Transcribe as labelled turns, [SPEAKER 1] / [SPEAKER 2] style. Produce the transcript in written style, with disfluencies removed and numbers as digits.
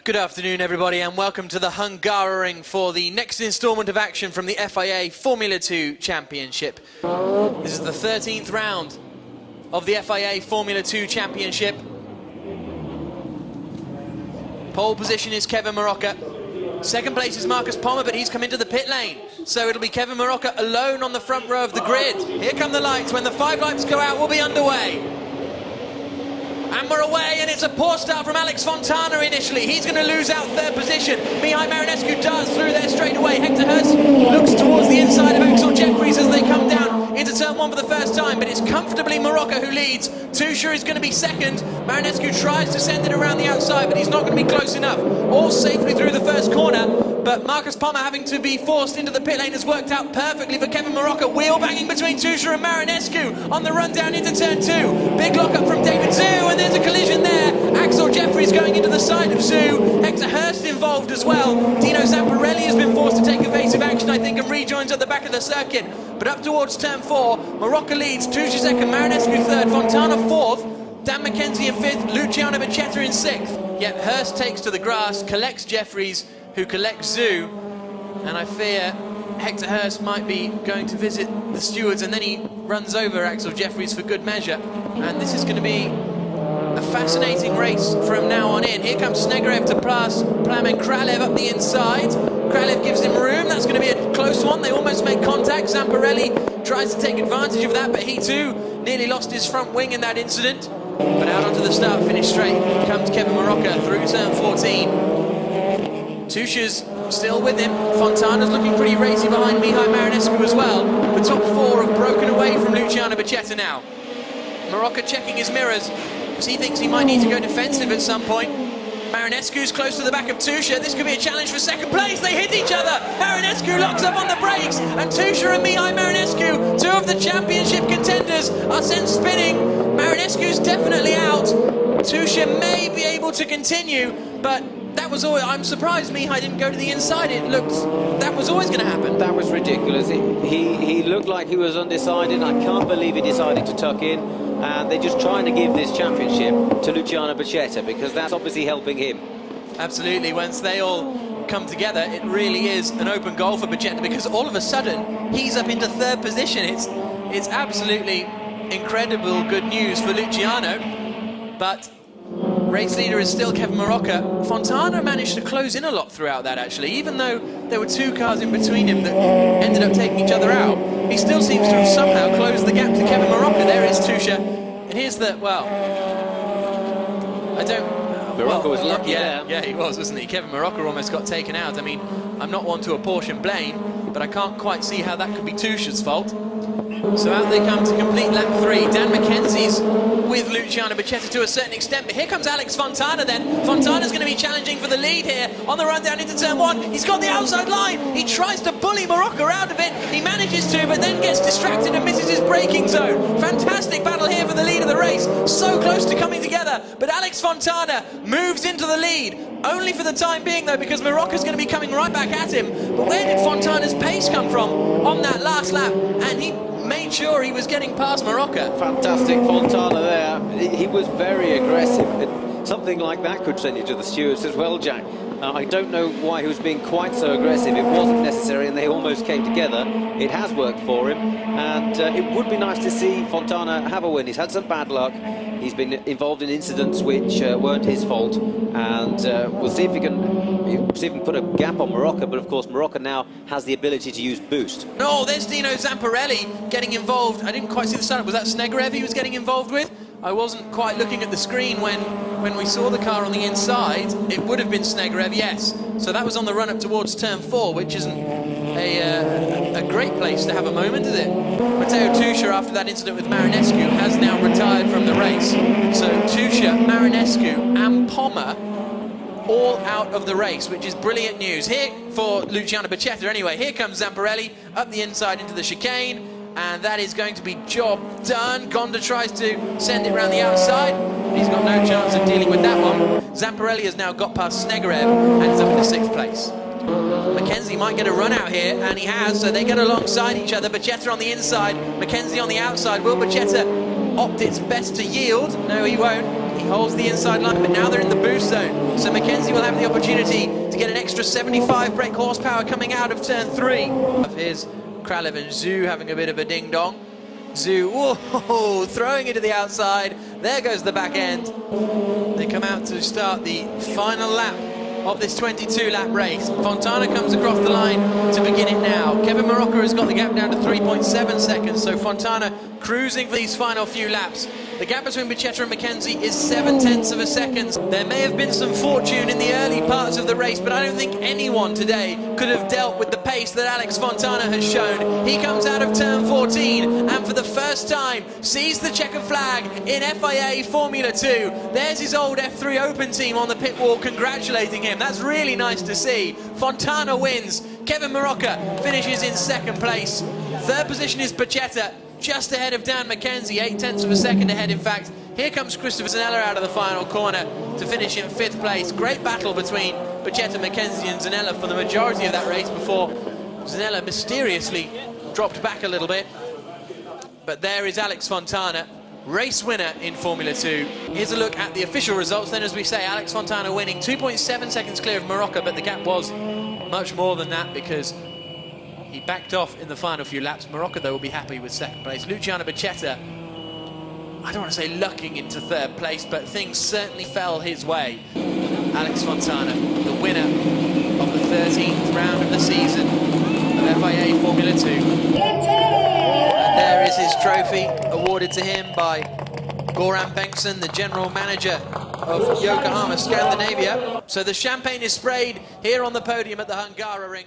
[SPEAKER 1] Good afternoon, everybody, and welcome to the Hungaroring for the next instalment of action from the FIA Formula 2 Championship. This is the 13th round of the FIA Formula 2 Championship. Pole position is Kevin Marocca. Second place is Marcus Pommer, but he's come into the pit lane. So it'll be Kevin Marocca alone on the front row of the grid. Here come the lights. When the 5 lights go out, we'll be underway. And we're away, and it's a poor start from Alex Fontana initially. He's going to lose out third position. Mihai Marinescu darts through there straight away. Hector Hurst looks towards the inside of Axel Jeffries as they come down into turn 1 for the first time, but it's comfortably Marocca who leads. Tusher is going to be second. Marinescu tries to send it around the outside, but he's not going to be close enough. All safely through the first corner, but Marcus Pommer having to be forced into the pit lane has worked out perfectly for Kevin Marocca. Wheel banging between Tusher and Marinescu on the run down into turn 2. Big lock up from David Zhu, and there's a collision there. Axel Jeffries going into the side of Zhu. Hector Hurst involved as well. Dino Zamparelli has been forced to take evasive action, I think, and rejoins at the back of the circuit. But up towards turn 4, Marocca leads, Tusher second, Marinescu third, Fontana fourth, Dan McKenzie in 5th, Luciano Becchetta in 6th. Yet Hurst takes to the grass, collects Jeffries, who collects Zhu, and I fear Hector Hurst might be going to visit the stewards, and then he runs over Axel Jeffries for good measure. And this is going to be a fascinating race from now on in. Here comes Snegrev to pass Plamen Kralev up the inside. Kralev gives him room. That's going to be a close one. They almost make contact. Zamparelli tries to take advantage of that, but he too nearly lost his front wing in that incident. But out onto the start-finish straight comes Kevin Marocca through turn 14. Tusher's still with him. Fontana's looking pretty racy behind Mihai Marinescu as well. The top 4 have broken away from Luciano Becchetta now. Marocca checking his mirrors, because he thinks he might need to go defensive at some point. Marinescu's close to the back of Tusher. This could be a challenge for second place. They hit each other. Marinescu locks up on the brakes, and Tusher and Mihai Marinescu, 2 of the championship contenders, are sent spinning. Marinescu's definitely out. Tusher may be able to continue, but that was always, I'm surprised Mihai didn't go to the inside. It looked, that was always going to happen.
[SPEAKER 2] That was ridiculous. He looked like he was undecided. I can't believe he decided to tuck in. And they're just trying to give this championship to Luciano Becchetta, because that's obviously helping him.
[SPEAKER 1] Absolutely. Once they all come together, it really is an open goal for Becchetta, because all of a sudden he's up into third position. It's absolutely incredible good news for Luciano, but race leader is still Kevin Marocca. Fontana managed to close in a lot throughout that, actually. Even though there were 2 cars in between him that ended up taking each other out, he still seems to have somehow closed the gap to Kevin Marocca. There is Tusher, and here's the, well, I don't...
[SPEAKER 2] Marocca was lucky.
[SPEAKER 1] Yeah, he was, wasn't he? Kevin Marocca almost got taken out. I mean, I'm not one to apportion blame, but I can't quite see how that could be Tusher's fault. So out they come to complete lap 3. Dan McKenzie's with Luciano Becchetta to a certain extent, but here comes Alex Fontana then. Fontana's going to be challenging for the lead here on the run down into turn 1. He's got the outside line. He tries to bully Marocca out of it. He manages to, but then gets distracted and misses his braking zone. Fantastic battle here for the lead of the race. So close to coming together, but Alex Fontana moves into the lead. Only for the time being, though, because Marocca's going to be coming right back at him. But where did Fontana's pace come from on that last lap? And he made sure he was getting past Marocca.
[SPEAKER 2] Fantastic Fontana there. He was very aggressive. Something like that could send you to the stewards as well, Jack. I don't know why he was being quite so aggressive. It wasn't necessary, and they almost came together. It has worked for him, and it would be nice to see Fontana have a win. He's had some bad luck. He's been involved in incidents which weren't his fault, and we'll see if he can put a gap on Marocca. But of course, Marocca now has the ability to use boost.
[SPEAKER 1] No, there's Dino Zamparelli getting involved. I didn't quite see the start. Was that Snegrev he was getting involved with? I wasn't quite looking at the screen when we saw the car on the inside. It would have been Snegrev, yes. So that was on the run up towards turn 4, which isn't a great place to have a moment, is it? Matteo Tusher, after that incident with Marinescu, has now retired from the race. So Tusher, Marinescu and Pommer all out of the race, which is brilliant news. Here for Luciano Becchetta anyway. Here comes Zamparelli up the inside into the chicane, and that is going to be job done. Gonda tries to send it around the outside. He's got no chance of dealing with that one. Zamparelli has now got past Snegrev and is up into 6th place. McKenzie might get a run out here, and he has, so they get alongside each other. Becchetta on the inside, McKenzie on the outside. Will Becchetta opt its best to yield? No, he won't. He holds the inside line, but now they're in the boost zone. So Mackenzie will have the opportunity to get an extra 75 brake horsepower coming out of turn 3. Of his Kralev and Zhu having a bit of a ding-dong. Zhu, whoa, throwing it to the outside. There goes the back end. They come out to start the final lap of this 22-lap race. Fontana comes across the line to begin it now. Kevin Morocco has got the gap down to 3.7 seconds, so Fontana cruising for these final few laps. The gap between Bicetta and Mackenzie is 0.7 of a second. There may have been some fortune in the early parts of the race, but I don't think anyone today could have dealt with the pace that Alex Fontana has shown. He comes out of turn 14 and for the first time sees the checkered flag in FIA Formula 2. There's his old F3 Open team on the pit wall congratulating him. That's really nice to see. Fontana wins. Kevin Morocco finishes in 2nd place. 3rd position is Bicetta, just ahead of Dan Mackenzie, 0.8 of a second ahead in fact. Here comes Christopher Zanella out of the final corner to finish in 5th place. Great battle between Bicetta, Mackenzie and Zanella for the majority of that race before Zanella mysteriously dropped back a little bit. But there is Alex Fontana, race winner in Formula 2. Here's a look at the official results. Then, as we say, Alex Fontana winning, 2.7 seconds clear of Morocco, but the gap was much more than that because he backed off in the final few laps. Morocco, though, will be happy with 2nd place. Luciano Bicetta, I don't want to say lucking into 3rd place, but things certainly fell his way. Alex Fontana, the winner of the 13th round of the season of FIA Formula 2. And there is his trophy, awarded to him by Goran Bengtsson, the general manager of Yokohama Scandinavia. So the champagne is sprayed here on the podium at the Hungaroring.